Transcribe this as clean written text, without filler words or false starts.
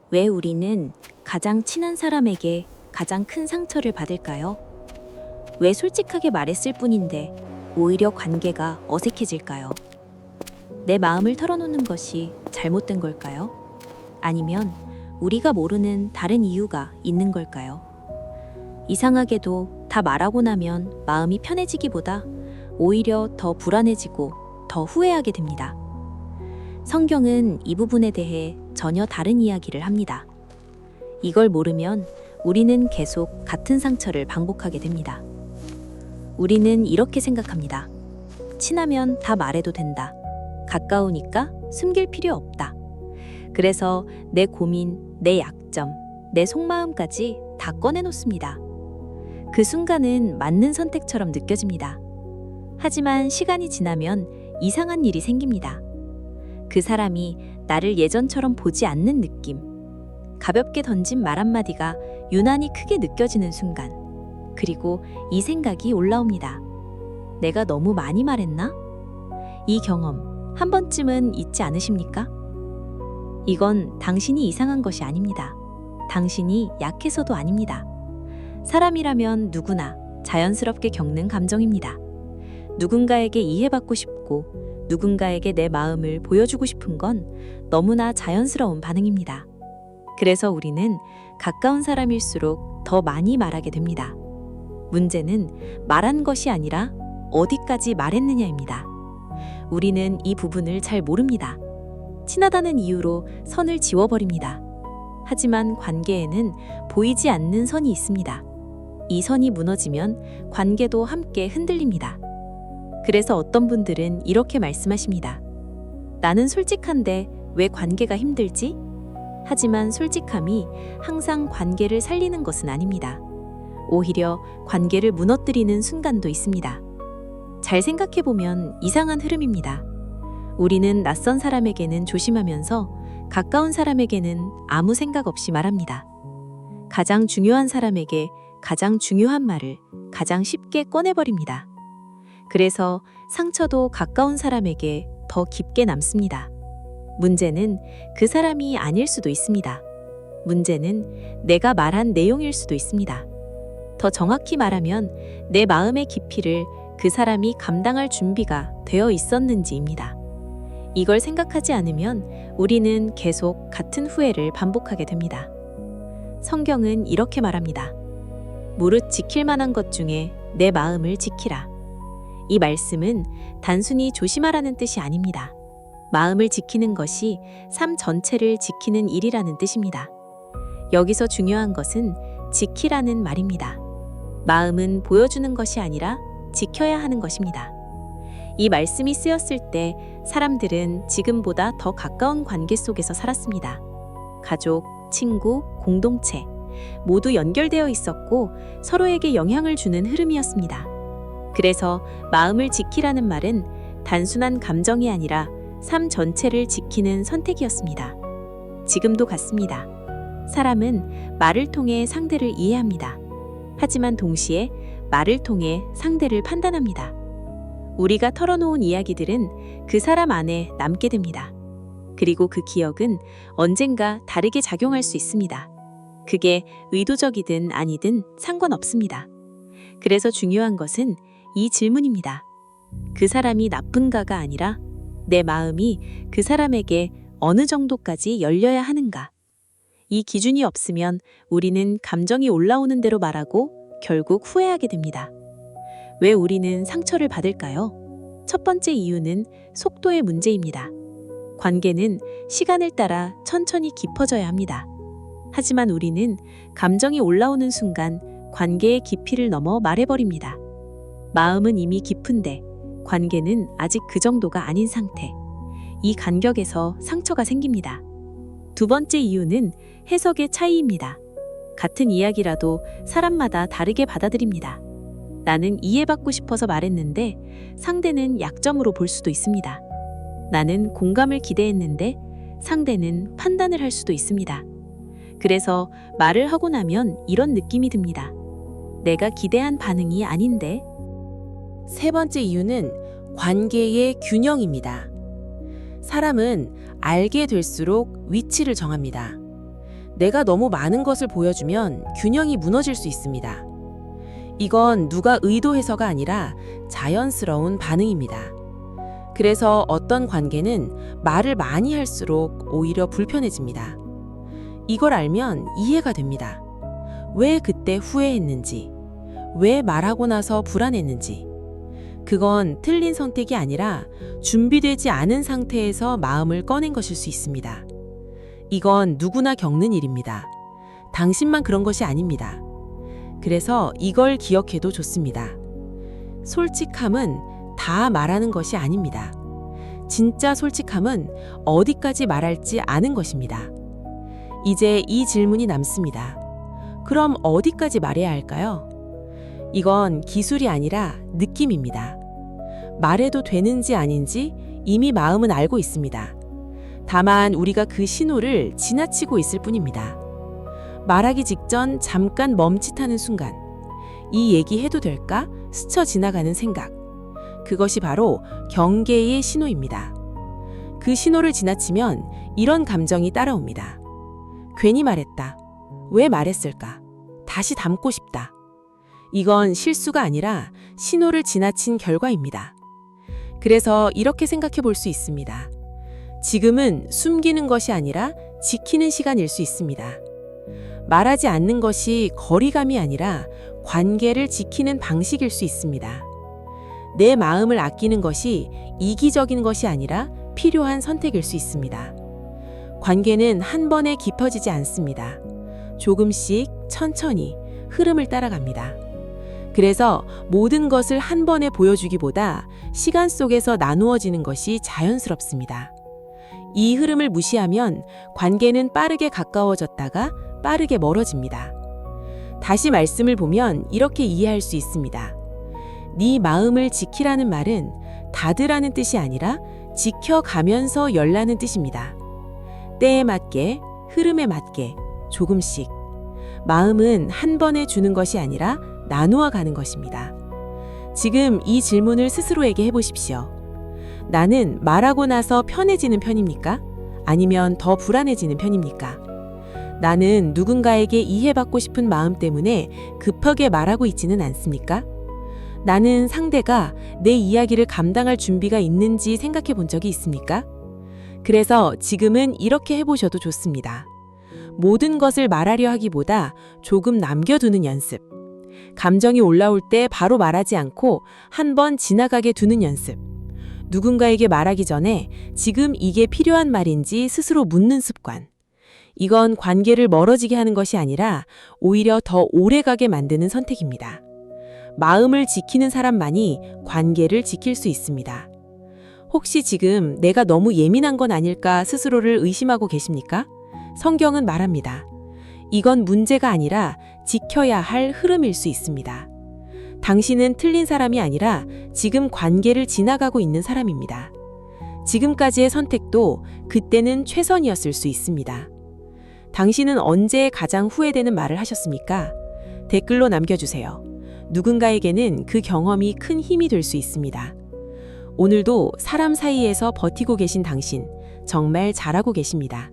왜 우리는 가장 친한 사람에게 가장 큰 상처를 받을까요? 왜 솔직하게 말했을 뿐인데 오히려 관계가 어색해질까요? 내 마음을 털어놓는 것이 잘못된 걸까요? 아니면 우리가 모르는 다른 이유가 있는 걸까요? 이상하게도 다 말하고 나면 마음이 편해지기보다 오히려 더 불안해지고 더 후회하게 됩니다. 성경은 이 부분에 대해 전혀 다른 이야기를 합니다. 이걸 모르면 우리는 계속 같은 상처를 반복하게 됩니다. 우리는 이렇게 생각합니다. 친하면 다 말해도 된다. 가까우니까 숨길 필요 없다. 그래서 내 고민, 내 약점, 내 속마음까지 다 꺼내놓습니다. 그 순간은 맞는 선택처럼 느껴집니다. 하지만 시간이 지나면 이상한 일이 생깁니다. 그 사람이 나를 예전처럼 보지 않는 느낌, 가볍게 던진 말 한마디가 유난히 크게 느껴지는 순간, 그리고 이 생각이 올라옵니다. 내가 너무 많이 말했나? 이 경험 한 번쯤은 있지 않으십니까? 이건 당신이 이상한 것이 아닙니다. 당신이 약해서도 아닙니다. 사람이라면 누구나 자연스럽게 겪는 감정입니다. 누군가에게 이해받고 싶고 누군가에게 내 마음을 보여주고 싶은 건 너무나 자연스러운 반응입니다. 그래서 우리는 가까운 사람일수록 더 많이 말하게 됩니다. 문제는 말한 것이 아니라 어디까지 말했느냐입니다. 우리는 이 부분을 잘 모릅니다. 친하다는 이유로 선을 지워버립니다. 하지만 관계에는 보이지 않는 선이 있습니다. 이 선이 무너지면 관계도 함께 흔들립니다. 그래서 어떤 분들은 이렇게 말씀하십니다. 나는 솔직한데 왜 관계가 힘들지? 하지만 솔직함이 항상 관계를 살리는 것은 아닙니다. 오히려 관계를 무너뜨리는 순간도 있습니다. 잘 생각해보면 이상한 흐름입니다. 우리는 낯선 사람에게는 조심하면서 가까운 사람에게는 아무 생각 없이 말합니다. 가장 중요한 사람에게 가장 중요한 말을 가장 쉽게 꺼내버립니다. 그래서 상처도 가까운 사람에게 더 깊게 남습니다. 문제는 그 사람이 아닐 수도 있습니다. 문제는 내가 말한 내용일 수도 있습니다. 더 정확히 말하면 내 마음의 깊이를 그 사람이 감당할 준비가 되어 있었는지입니다. 이걸 생각하지 않으면 우리는 계속 같은 후회를 반복하게 됩니다. 성경은 이렇게 말합니다. 무릇 지킬 만한 것 중에 내 마음을 지키라. 이 말씀은 단순히 조심하라는 뜻이 아닙니다. 마음을 지키는 것이 삶 전체를 지키는 일이라는 뜻입니다. 여기서 중요한 것은 지키라는 말입니다. 마음은 보여주는 것이 아니라 지켜야 하는 것입니다. 이 말씀이 쓰였을 때 사람들은 지금보다 더 가까운 관계 속에서 살았습니다. 가족, 친구, 공동체 모두 연결되어 있었고 서로에게 영향을 주는 흐름이었습니다. 그래서 마음을 지키라는 말은 단순한 감정이 아니라 삶 전체를 지키는 선택이었습니다. 지금도 같습니다. 사람은 말을 통해 상대를 이해합니다. 하지만 동시에 말을 통해 상대를 판단합니다. 우리가 털어놓은 이야기들은 그 사람 안에 남게 됩니다. 그리고 그 기억은 언젠가 다르게 작용할 수 있습니다. 그게 의도적이든 아니든 상관없습니다. 그래서 중요한 것은 이 질문입니다. 그 사람이 나쁜가가 아니라 내 마음이 그 사람에게 어느 정도까지 열려야 하는가. 이 기준이 없으면 우리는 감정이 올라오는 대로 말하고 결국 후회하게 됩니다. 왜 우리는 상처를 받을까요? 첫 번째 이유는 속도의 문제입니다. 관계는 시간을 따라 천천히 깊어져야 합니다. 하지만 우리는 감정이 올라오는 순간 관계의 깊이를 넘어 말해버립니다. 마음은 이미 깊은데 관계는 아직 그 정도가 아닌 상태. 이 간격에서 상처가 생깁니다. 두 번째 이유는 해석의 차이입니다. 같은 이야기라도 사람마다 다르게 받아들입니다. 나는 이해받고 싶어서 말했는데 상대는 약점으로 볼 수도 있습니다. 나는 공감을 기대했는데 상대는 판단을 할 수도 있습니다. 그래서 말을 하고 나면 이런 느낌이 듭니다. 내가 기대한 반응이 아닌데. 세 번째 이유는 관계의 균형입니다. 사람은 알게 될수록 위치를 정합니다. 내가 너무 많은 것을 보여주면 균형이 무너질 수 있습니다. 이건 누가 의도해서가 아니라 자연스러운 반응입니다. 그래서 어떤 관계는 말을 많이 할수록 오히려 불편해집니다. 이걸 알면 이해가 됩니다. 왜 그때 후회했는지, 왜 말하고 나서 불안했는지. 그건 틀린 선택이 아니라 준비되지 않은 상태에서 마음을 꺼낸 것일 수 있습니다. 이건 누구나 겪는 일입니다. 당신만 그런 것이 아닙니다. 그래서 이걸 기억해도 좋습니다. 솔직함은 다 말하는 것이 아닙니다. 진짜 솔직함은 어디까지 말할지 아는 것입니다. 이제 이 질문이 남습니다. 그럼 어디까지 말해야 할까요? 이건 기술이 아니라 느낌입니다. 말해도 되는지 아닌지 이미 마음은 알고 있습니다. 다만 우리가 그 신호를 지나치고 있을 뿐입니다. 말하기 직전 잠깐 멈칫하는 순간, 이 얘기 해도 될까? 스쳐 지나가는 생각. 그것이 바로 경계의 신호입니다. 그 신호를 지나치면 이런 감정이 따라옵니다. 괜히 말했다. 왜 말했을까? 다시 담고 싶다. 이건 실수가 아니라 신호를 지나친 결과입니다. 그래서 이렇게 생각해 볼 수 있습니다. 지금은 숨기는 것이 아니라 지키는 시간일 수 있습니다. 말하지 않는 것이 거리감이 아니라 관계를 지키는 방식일 수 있습니다. 내 마음을 아끼는 것이 이기적인 것이 아니라 필요한 선택일 수 있습니다. 관계는 한 번에 깊어지지 않습니다. 조금씩 천천히 흐름을 따라갑니다. 그래서 모든 것을 한 번에 보여주기보다 시간 속에서 나누어지는 것이 자연스럽습니다. 이 흐름을 무시하면 관계는 빠르게 가까워졌다가 빠르게 멀어집니다. 다시 말씀을 보면 이렇게 이해할 수 있습니다. 네 마음을 지키라는 말은 닫으라는 뜻이 아니라 지켜가면서 열라는 뜻입니다. 때에 맞게, 흐름에 맞게, 조금씩. 마음은 한 번에 주는 것이 아니라 나누어 가는 것입니다. 지금 이 질문을 스스로에게 해보십시오. 나는 말하고 나서 편해지는 편입니까? 아니면 더 불안해지는 편입니까? 나는 누군가에게 이해받고 싶은 마음 때문에 급하게 말하고 있지는 않습니까? 나는 상대가 내 이야기를 감당할 준비가 있는지 생각해 본 적이 있습니까? 그래서 지금은 이렇게 해보셔도 좋습니다. 모든 것을 말하려 하기보다 조금 남겨두는 연습. 감정이 올라올 때 바로 말하지 않고 한번 지나가게 두는 연습. 누군가에게 말하기 전에 지금 이게 필요한 말인지 스스로 묻는 습관. 이건 관계를 멀어지게 하는 것이 아니라 오히려 더 오래가게 만드는 선택입니다. 마음을 지키는 사람만이 관계를 지킬 수 있습니다. 혹시 지금 내가 너무 예민한 건 아닐까 스스로를 의심하고 계십니까? 성경은 말합니다. 이건 문제가 아니라 지켜야 할 흐름일 수 있습니다. 당신은 틀린 사람이 아니라 지금 관계를 지나가고 있는 사람입니다. 지금까지의 선택도 그때는 최선이었을 수 있습니다. 당신은 언제 가장 후회되는 말을 하셨습니까? 댓글로 남겨주세요. 누군가에게는 그 경험이 큰 힘이 될 수 있습니다. 오늘도 사람 사이에서 버티고 계신 당신, 정말 잘하고 계십니다.